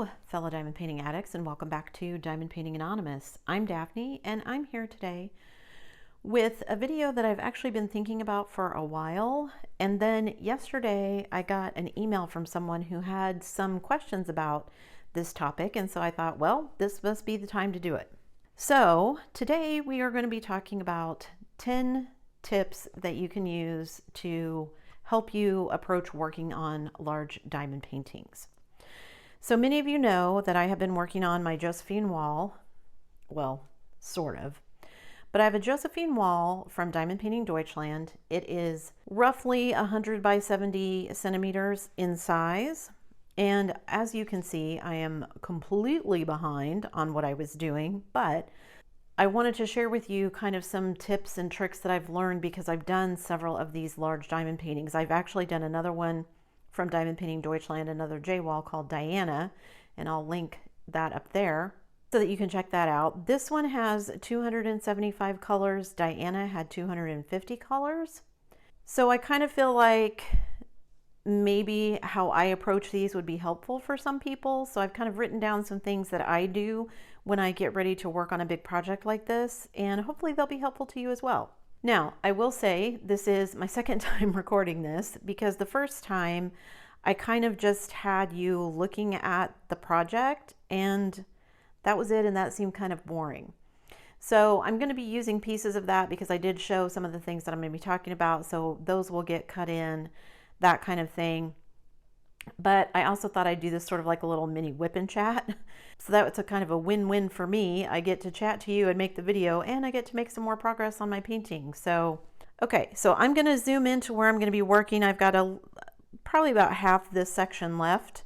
Hello, fellow diamond painting addicts, and welcome back to Diamond Painting Anonymous. I'm Daphne, and I'm here today with a video that I've actually been thinking about for a while. And then yesterday I got an email from someone who had some questions about this topic, and so I thought, well, this must be the time to do it. So today we are going to be talking about 10 tips that you can use to help you approach working on large diamond paintings. So many of you know that I have been working on my Josephine wall, well, sort of, but I have a Josephine wall from Diamond Painting Deutschland. It is roughly 100 by 70 centimeters in size. And as you can see, I am completely behind on what I was doing, but I wanted to share with you kind of some tips and tricks that I've learned because I've done several of these large diamond paintings. I've actually done another one from Diamond Painting Deutschland, another J wall called Diana, and I'll link that up there so that you can check that out. This one has 275 colors. Diana had 250 colors. So I kind of feel like maybe how I approach these would be helpful for some people. So I've kind of written down some things that I do when I get ready to work on a big project like this, and hopefully they'll be helpful to you as well. Now, I will say this is my second time recording this because the first time I kind of just had you looking at the project and that was it, and that seemed kind of boring. So I'm going to be using pieces of that because I did show some of the things that I'm going to be talking about, so those will get cut in, that kind of thing. But I also thought I'd do this sort of like a little mini whip and chat. So that was a kind of a win-win for me. I get to chat to you and make the video, and I get to make some more progress on my painting. So, okay, so I'm going to zoom into where I'm going to be working. I've got probably about half this section left,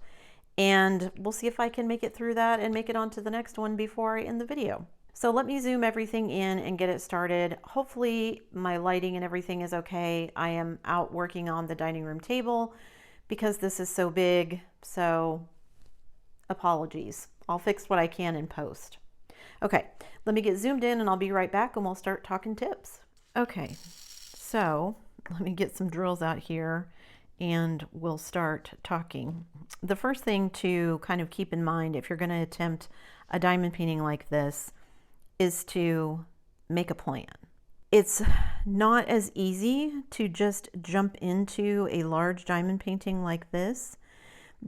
and we'll see if I can make it through that and make it onto the next one before I end the video. So let me zoom everything in and get it started. Hopefully my lighting and everything is okay. I am out working on the dining room table because this is so big, so apologies. I'll fix what I can in post. Okay, let me get zoomed in and I'll be right back and we'll start talking tips. Okay, so let me get some drills out here and we'll start talking. The first thing to kind of keep in mind if you're going to attempt a diamond painting like this is to make a plan. It's not as easy to just jump into a large diamond painting like this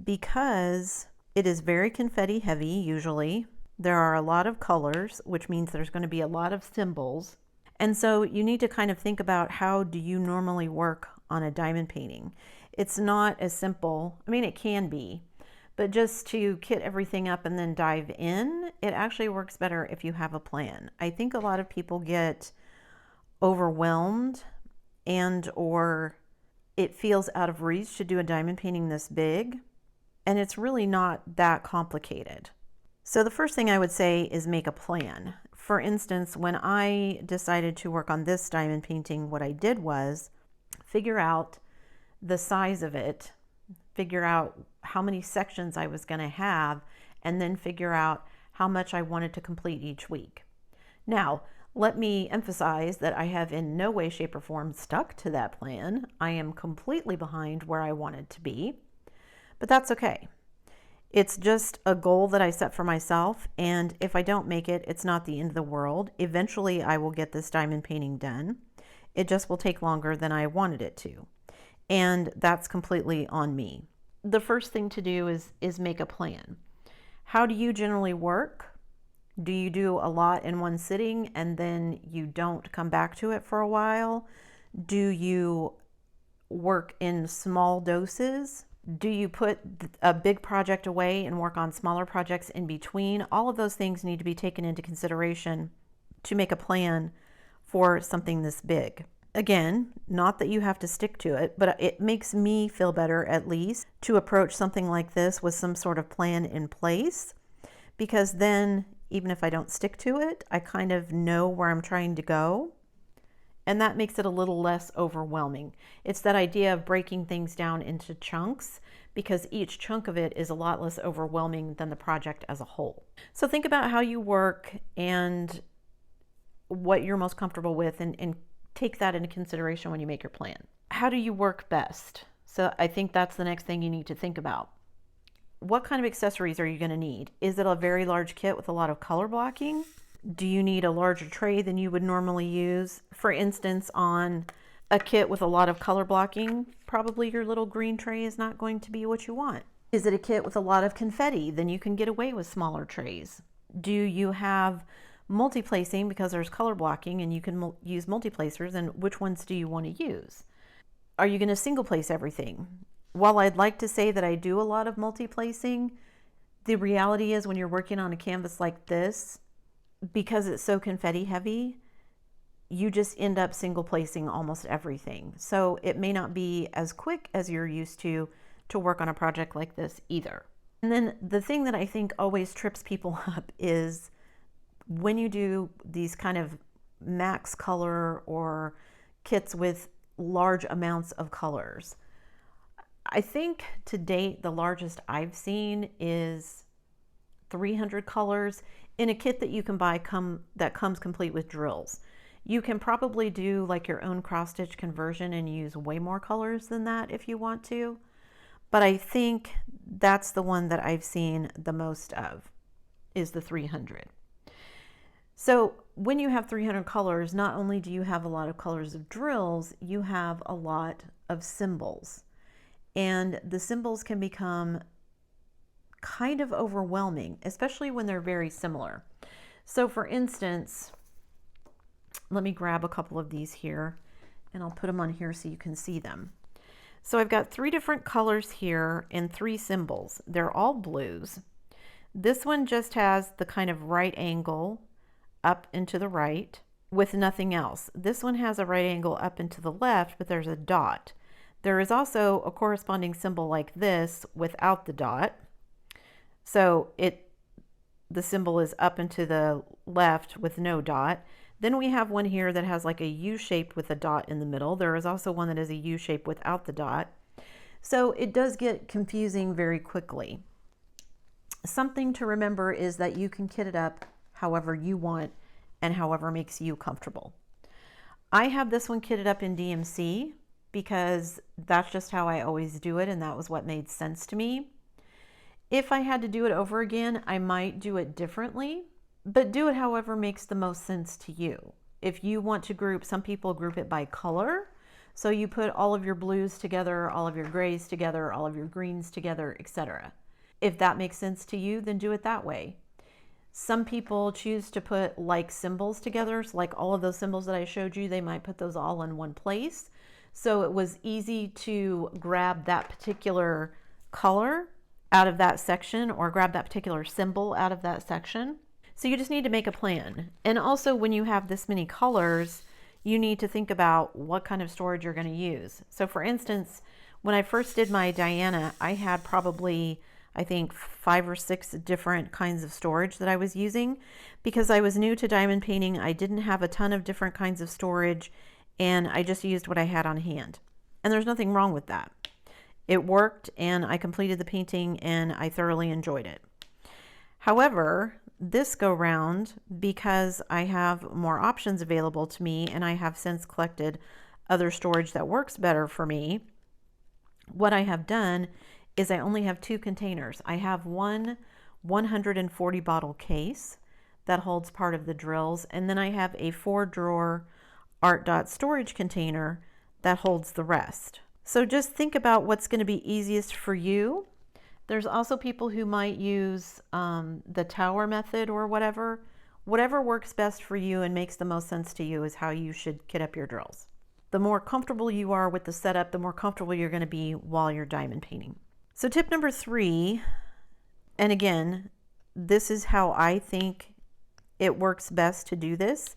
because it is very confetti heavy usually. There are a lot of colors, which means there's going to be a lot of symbols. And so you need to kind of think about how do you normally work on a diamond painting. It's not as simple. I mean, it can be, but just to kit everything up and then dive in, it actually works better if you have a plan. I think a lot of people get overwhelmed and or it feels out of reach to do a diamond painting this big, and it's really not that complicated. So the first thing I would say is make a plan. For instance, when I decided to work on this diamond painting, what I did was figure out the size of it, figure out how many sections I was going to have, and then figure out how much I wanted to complete each week. Now, let me emphasize that I have in no way, shape, or form stuck to that plan. I am completely behind where I wanted to be, but that's okay. It's just a goal that I set for myself, and if I don't make it, it's not the end of the world. Eventually, I will get this diamond painting done. It just will take longer than I wanted it to, and that's completely on me. The first thing to do is make a plan. How do you generally work? Do you do a lot in one sitting and then you don't come back to it for a while? Do you work in small doses? Do you put a big project away and work on smaller projects in between? All of those things need to be taken into consideration to make a plan for something this big. Again, not that you have to stick to it, but it makes me feel better at least to approach something like this with some sort of plan in place, because then even if I don't stick to it, I kind of know where I'm trying to go, and that makes it a little less overwhelming. It's that idea of breaking things down into chunks because each chunk of it is a lot less overwhelming than the project as a whole. So think about how you work and what you're most comfortable with and take that into consideration when you make your plan. How do you work best? So I think that's the next thing you need to think about. what kind of accessories are you going to need? Is it a very large kit with a lot of color blocking? Do you need a larger tray than you would normally use? For instance, on a kit with a lot of color blocking, probably your little green tray is not going to be what you want. Is it a kit with a lot of confetti? Then you can get away with smaller trays. Do you have multi-placing because there's color blocking and you can use multi-placers, and which ones do you want to use? Are you going to single place everything? While I'd like to say that I do a lot of multi-placing, the reality is when you're working on a canvas like this, because it's so confetti heavy, you just end up single placing almost everything. So it may not be as quick as you're used to work on a project like this either. And then the thing that I think always trips people up is when you do these kind of max color or kits with large amounts of colors. I think to date, the largest I've seen is 300 colors in a kit that you can buy that comes complete with drills. You can probably do like your own cross stitch conversion and use way more colors than that if you want to. But I think that's the one that I've seen the most of, is the 300. So when you have 300 colors, not only do you have a lot of colors of drills, you have a lot of symbols. And the symbols can become kind of overwhelming, especially when they're very similar. So for instance, let me grab a couple of these here and I'll put them on here so you can see them. So I've got 3 different colors here and 3 symbols. They're all blues. This one just has the kind of right angle up and to the right with nothing else. This one has a right angle up and to the left, but there's a dot. There is also a corresponding symbol like this without the dot. So the symbol is up and to the left with no dot. Then we have one here that has like a U shape with a dot in the middle. There is also one that is a U shape without the dot. So it does get confusing very quickly. Something to remember is that you can kit it up however you want and however makes you comfortable. I have this one kitted up in DMC because that's just how I always do it, and that was what made sense to me. If I had to do it over again, I might do it differently, but do it however makes the most sense to you. If you want to group, some people group it by color. So you put all of your blues together, all of your grays together, all of your greens together, etc. If that makes sense to you, then do it that way. Some people choose to put like symbols together. So like all of those symbols that I showed you, they might put those all in one place. So it was easy to grab that particular color out of that section or grab that particular symbol out of that section. So you just need to make a plan. And also when you have this many colors, you need to think about what kind of storage you're going to use. So for instance, when I first did my Diana, I had probably, I think, 5 or 6 different kinds of storage that I was using because I was new to diamond painting. I didn't have a ton of different kinds of storage and I just used what I had on hand. And there's nothing wrong with that. It worked and I completed the painting and I thoroughly enjoyed it. However, this go round, because I have more options available to me and I have since collected other storage that works better for me, what I have done is I only have 2 containers. I have one 140 bottle case that holds part of the drills, and then I have a 4-drawer art dot storage container that holds the rest. So just think about what's going to be easiest for you. There's also people who might use the tower method or whatever. Whatever works best for you and makes the most sense to you is how you should kit up your drills. The more comfortable you are with the setup, the more comfortable you're going to be while you're diamond painting. So tip number 3, and again, this is how I think it works best to do this.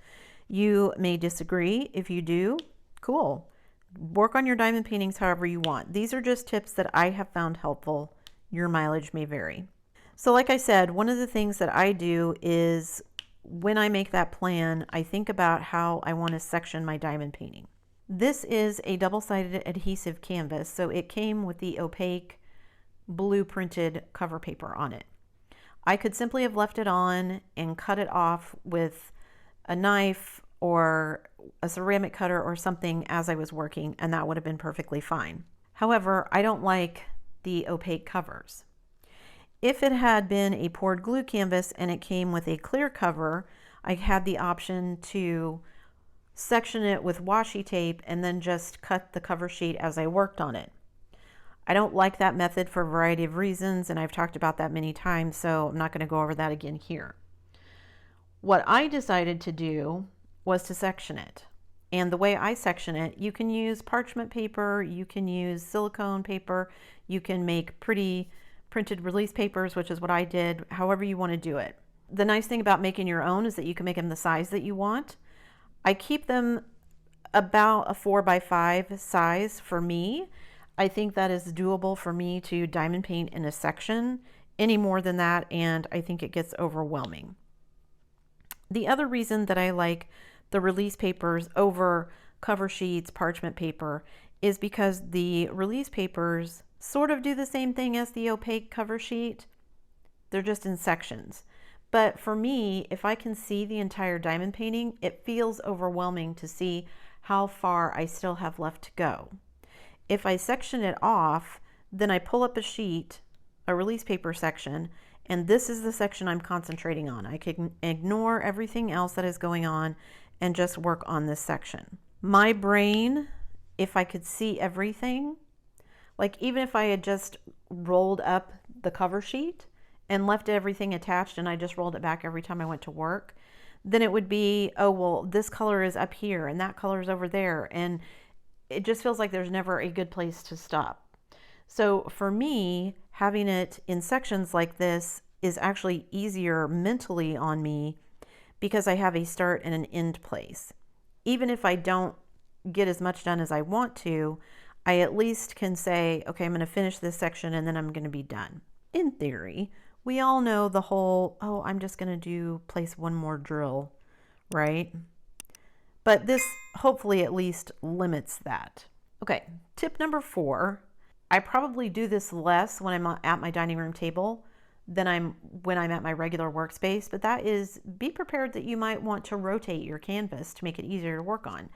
You may disagree. If you do, cool. Work on your diamond paintings however you want. These are just tips that I have found helpful. Your mileage may vary. So like I said, one of the things that I do is when I make that plan, I think about how I want to section my diamond painting. This is a double-sided adhesive canvas, so it came with the opaque blue printed cover paper on it. I could simply have left it on and cut it off with a knife or a ceramic cutter or something as I was working, and that would have been perfectly fine. However, I don't like the opaque covers. If it had been a poured glue canvas and it came with a clear cover, I had the option to section it with washi tape and then just cut the cover sheet as I worked on it. I don't like that method for a variety of reasons, and I've talked about that many times, so I'm not going to go over that again here. What I decided to do was to section it. And the way I section it, you can use parchment paper, you can use silicone paper, you can make pretty printed release papers, which is what I did, however you want to do it. The nice thing about making your own is that you can make them the size that you want. I keep them about a 4x5 size for me. I think that is doable for me to diamond paint in a section. Any more than that, and I think it gets overwhelming. The other reason that I like the release papers over cover sheets, parchment paper, is because the release papers sort of do the same thing as the opaque cover sheet. They're just in sections. But for me, if I can see the entire diamond painting, it feels overwhelming to see how far I still have left to go. If I section it off, then I pull up a sheet, a release paper section, and this is the section I'm concentrating on. I can ignore everything else that is going on and just work on this section. My brain, if I could see everything, like even if I had just rolled up the cover sheet and left everything attached and I just rolled it back every time I went to work, then it would be, oh, well, this color is up here and that color is over there. And it just feels like there's never a good place to stop. So for me, having it in sections like this is actually easier mentally on me because I have a start and an end place. Even if I don't get as much done as I want to, I at least can say, okay, I'm going to finish this section and then I'm going to be done. In theory, we all know the whole, oh, I'm just going to place one more drill, right? But this hopefully at least limits that. Okay, tip number 4. I probably do this less when I'm at my dining room table than when I'm at my regular workspace, but that is, be prepared that you might want to rotate your canvas to make it easier to work on.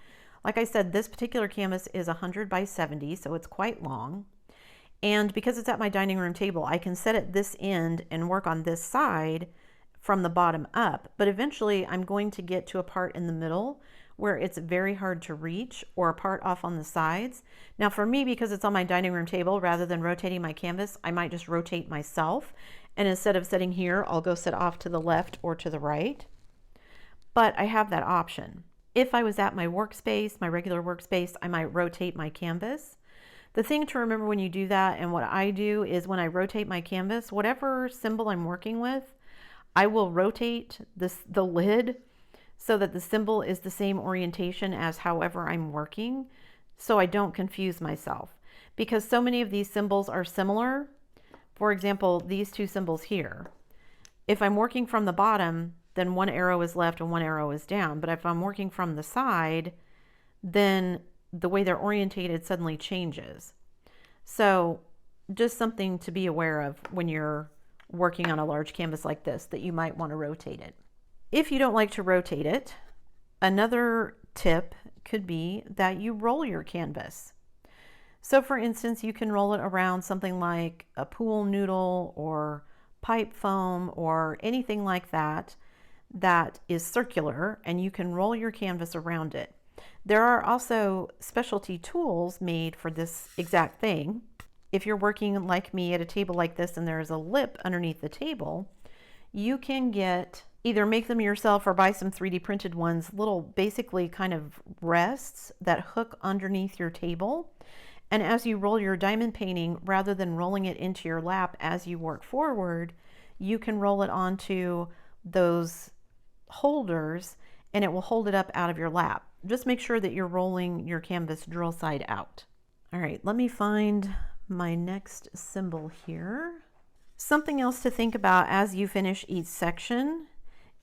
Like I said, this particular canvas is 100 by 70, so it's quite long. And because it's at my dining room table, I can set at this end and work on this side from the bottom up, but eventually I'm going to get to a part in the middle where it's very hard to reach, or a part off on the sides. Now for me, because it's on my dining room table, rather than rotating my canvas, I might just rotate myself. And instead of sitting here, I'll go sit off to the left or to the right. But I have that option. If I was at my workspace, my regular workspace, I might rotate my canvas. The thing to remember when you do that, and what I do, is when I rotate my canvas, whatever symbol I'm working with, I will rotate the lid so that the symbol is the same orientation as however I'm working, so I don't confuse myself. Because so many of these symbols are similar. For example, these two symbols here. If I'm working from the bottom, then one arrow is left and one arrow is down. But if I'm working from the side, then the way they're orientated suddenly changes. So just something to be aware of when you're working on a large canvas like this, that you might want to rotate it. If you don't like to rotate it, another tip could be that you roll your canvas. So for instance, you can roll it around something like a pool noodle or pipe foam or anything like that that is circular, and you can roll your canvas around it. There are also specialty tools made for this exact thing. If you're working like me at a table like this and there's a lip underneath the table, you can either make them yourself or buy some 3D printed ones, little basically kind of rests that hook underneath your table. And as you roll your diamond painting, rather than rolling it into your lap as you work forward, you can roll it onto those holders and it will hold it up out of your lap. Just make sure that you're rolling your canvas drill side out. All right, let me find my next symbol here. Something else to think about as you finish each section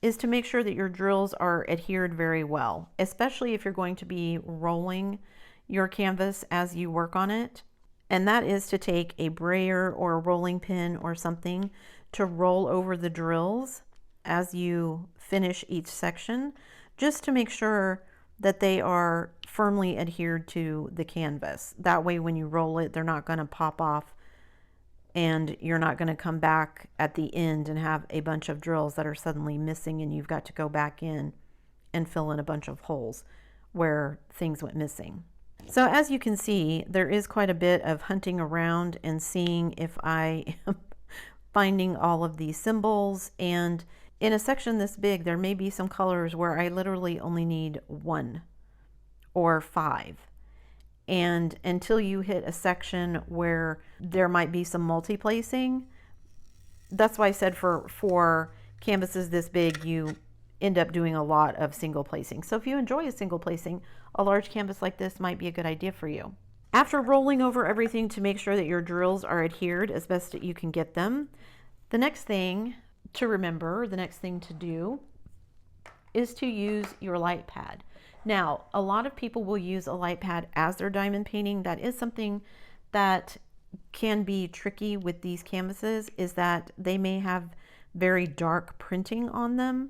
is to make sure that your drills are adhered very well, especially if you're going to be rolling your canvas as you work on it. And that is to take a brayer or a rolling pin or something to roll over the drills as you finish each section, just to make sure that they are firmly adhered to the canvas. That way when you roll it, they're not going to pop off and you're not going to come back at the end and have a bunch of drills that are suddenly missing and you've got to go back in and fill in a bunch of holes where things went missing. So as you can see, there is quite a bit of hunting around and seeing if I am finding all of these symbols. And in a section this big, there may be some colors where I literally only need 1 or 5. And until you hit a section where there might be some multi-placing, that's why I said for canvases this big, you end up doing a lot of single placing. So if you enjoy a single placing, a large canvas like this might be a good idea for you. After rolling over everything to make sure that your drills are adhered as best that you can get them, the next thing to remember, the next thing to do is to use your light pad. Now, a lot of people will use a light pad as they're diamond painting. That is something that can be tricky with these canvases, is that they may have very dark printing on them.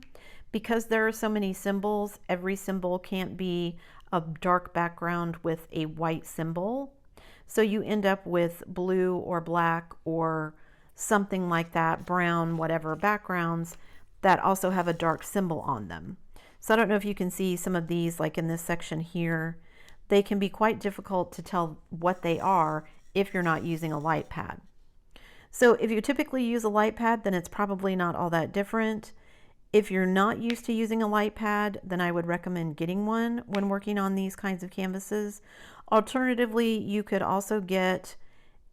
Because there are so many symbols, every symbol can't be a dark background with a white symbol. So you end up with blue or black or something like that, brown, whatever backgrounds that also have a dark symbol on them. So I don't know if you can see some of these, like in this section here, they can be quite difficult to tell what they are if you're not using a light pad. So if you typically use a light pad, then it's probably not all that different. If you're not used to using a light pad, then I would recommend getting one when working on these kinds of canvases. Alternatively, you could also get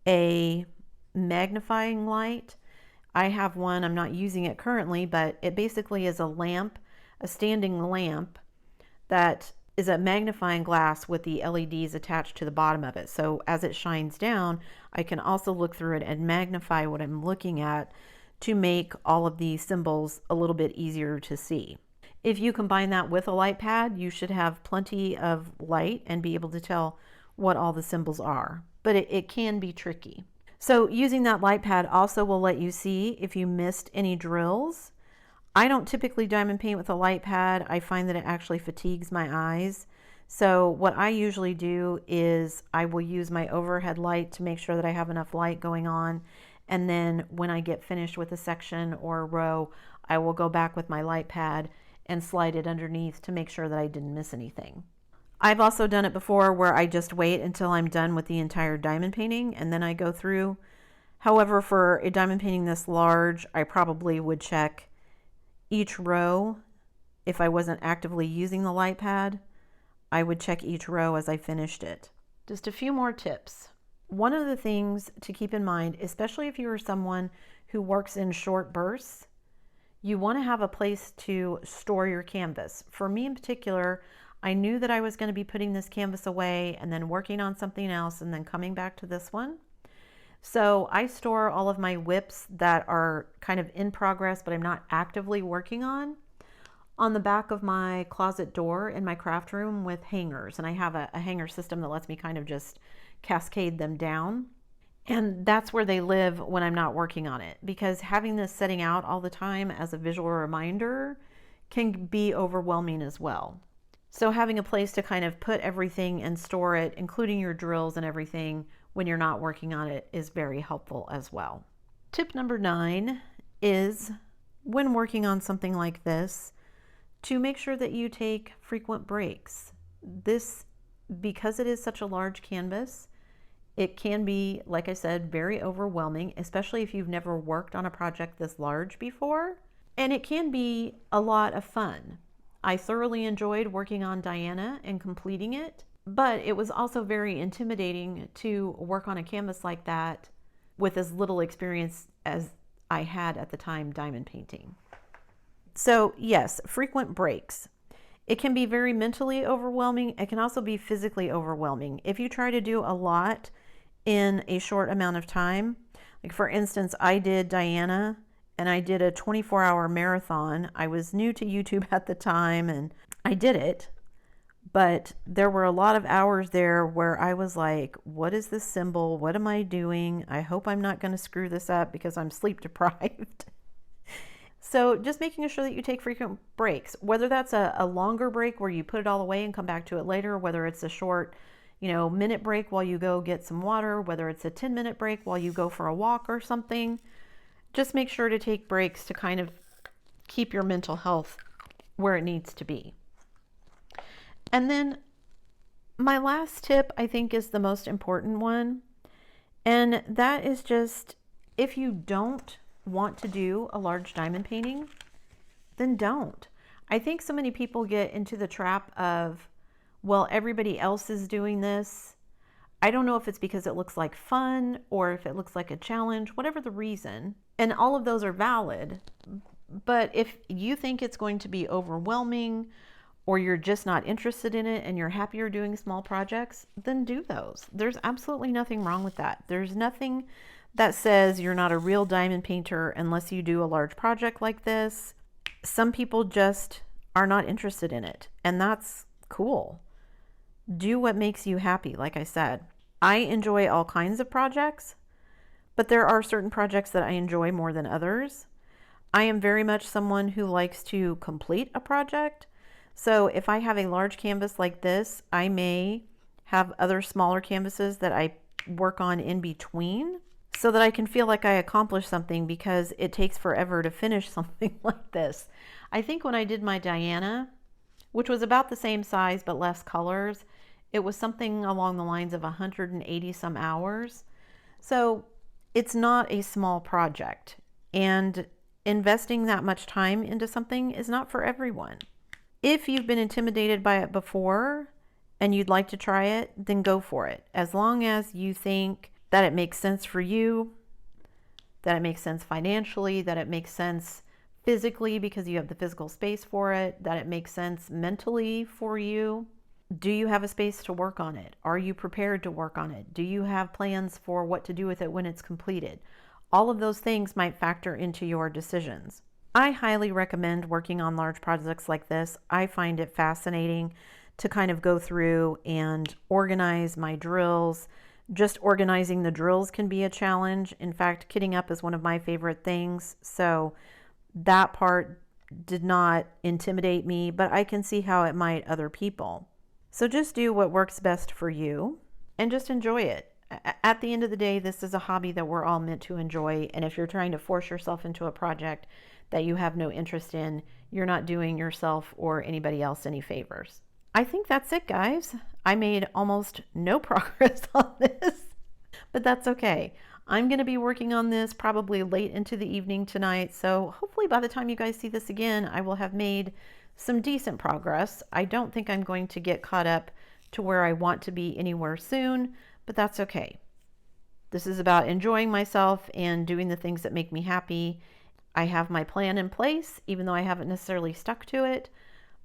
a magnifying light. I have one, I'm not using it currently, but it basically is a lamp, a standing lamp that is a magnifying glass with the LEDs attached to the bottom of it. So as it shines down, I can also look through it and magnify what I'm looking at to make all of these symbols a little bit easier to see. If you combine that with a light pad, you should have plenty of light and be able to tell what all the symbols are, but it can be tricky. So using that light pad also will let you see if you missed any drills. I don't typically diamond paint with a light pad. I find that it actually fatigues my eyes. So what I usually do is I will use my overhead light to make sure that I have enough light going on. And then when I get finished with a section or a row, I will go back with my light pad and slide it underneath to make sure that I didn't miss anything. I've also done it before where I just wait until I'm done with the entire diamond painting and then I go through. However, for a diamond painting this large, I probably would check each row. If I wasn't actively using the light pad, I would check each row as I finished it. Just a few more tips. One of the things to keep in mind, especially if you are someone who works in short bursts, you want to have a place to store your canvas. For me in particular, I knew that I was going to be putting this canvas away and then working on something else and then coming back to this one. So I store all of my whips that are kind of in progress, but I'm not actively working on the back of my closet door in my craft room with hangers. And I have a hanger system that lets me kind of just cascade them down. And that's where they live when I'm not working on it, because having this setting out all the time as a visual reminder can be overwhelming as well. So having a place to kind of put everything and store it, including your drills and everything, when you're not working on it is very helpful as well. Tip number 9 is, when working on something like this, to make sure that you take frequent breaks. This, because it is such a large canvas, it can be, like I said, very overwhelming, especially if you've never worked on a project this large before. And it can be a lot of fun. I thoroughly enjoyed working on Diana and completing it, but it was also very intimidating to work on a canvas like that with as little experience as I had at the time diamond painting. So yes, frequent breaks. It can be very mentally overwhelming. It can also be physically overwhelming. If you try to do a lot in a short amount of time, like for instance, I did Diana and I did a 24-hour marathon. I was new to YouTube at the time and I did it, but there were a lot of hours there where I was like, what is this symbol? What am I doing? I hope I'm not going to screw this up because I'm sleep deprived. So just making sure that you take frequent breaks, whether that's a longer break where you put it all away and come back to it later, or whether it's a short, minute break while you go get some water, whether it's a 10-minute break while you go for a walk or something. Just make sure to take breaks to kind of keep your mental health where it needs to be. And then my last tip, I think, is the most important one. And that is just, if you don't want to do a large diamond painting, then don't. I think so many people get into the trap of, well, everybody else is doing this. I don't know if it's because it looks like fun or if it looks like a challenge, whatever the reason. And all of those are valid. But if you think it's going to be overwhelming, or you're just not interested in it and you're happier doing small projects, then do those. There's absolutely nothing wrong with that. There's nothing that says you're not a real diamond painter unless you do a large project like this. Some people just are not interested in it, and that's cool. Do what makes you happy. Like I said, I enjoy all kinds of projects, but there are certain projects that I enjoy more than others. I am very much someone who likes to complete a project. So if I have a large canvas like this, I may have other smaller canvases that I work on in between so that I can feel like I accomplished something, because it takes forever to finish something like this. I think when I did my Diana, which was about the same size but less colors, it was something along the lines of 180 some hours. So it's not a small project, and investing that much time into something is not for everyone. If you've been intimidated by it before and you'd like to try it, then go for it. As long as you think that it makes sense for you, that it makes sense financially, that it makes sense physically because you have the physical space for it, that it makes sense mentally for you. Do you have a space to work on it? Are you prepared to work on it? Do you have plans for what to do with it when it's completed? All of those things might factor into your decisions. I highly recommend working on large projects like this. I find it fascinating to kind of go through and organize my drills. Just organizing the drills can be a challenge. In fact, kitting up is one of my favorite things. So that part did not intimidate me, but I can see how it might other people. So just do what works best for you and just enjoy it. At the end of the day, this is a hobby that we're all meant to enjoy. And if you're trying to force yourself into a project that you have no interest in, you're not doing yourself or anybody else any favors. I think that's it, guys. I made almost no progress on this, but that's okay. I'm going to be working on this probably late into the evening tonight. So hopefully by the time you guys see this again, I will have made some decent progress. I don't think I'm going to get caught up to where I want to be anywhere soon, but that's okay. This is about enjoying myself and doing the things that make me happy. I have my plan in place, even though I haven't necessarily stuck to it,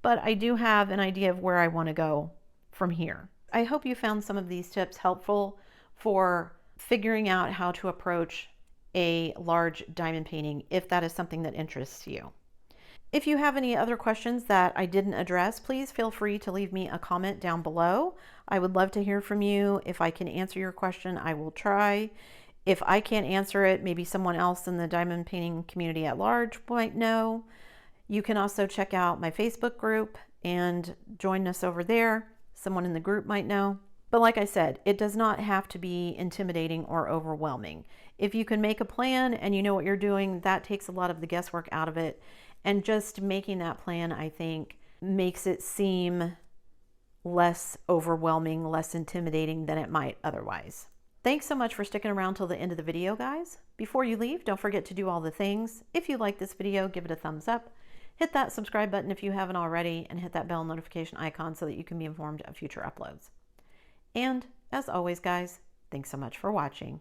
but I do have an idea of where I want to go from here. I hope you found some of these tips helpful for figuring out how to approach a large diamond painting if that is something that interests you. If you have any other questions that I didn't address, please feel free to leave me a comment down below. I would love to hear from you. If I can answer your question, I will try. If I can't answer it, maybe someone else in the diamond painting community at large might know. You can also check out my Facebook group and join us over there. Someone in the group might know. But like I said, it does not have to be intimidating or overwhelming. If you can make a plan and you know what you're doing, that takes a lot of the guesswork out of it. And just making that plan, I think, makes it seem less overwhelming, less intimidating than it might otherwise. Thanks so much for sticking around till the end of the video, guys. Before you leave, don't forget to do all the things. If you like this video, give it a thumbs up. Hit that subscribe button if you haven't already, and hit that bell notification icon so that you can be informed of future uploads. And as always, guys, thanks so much for watching.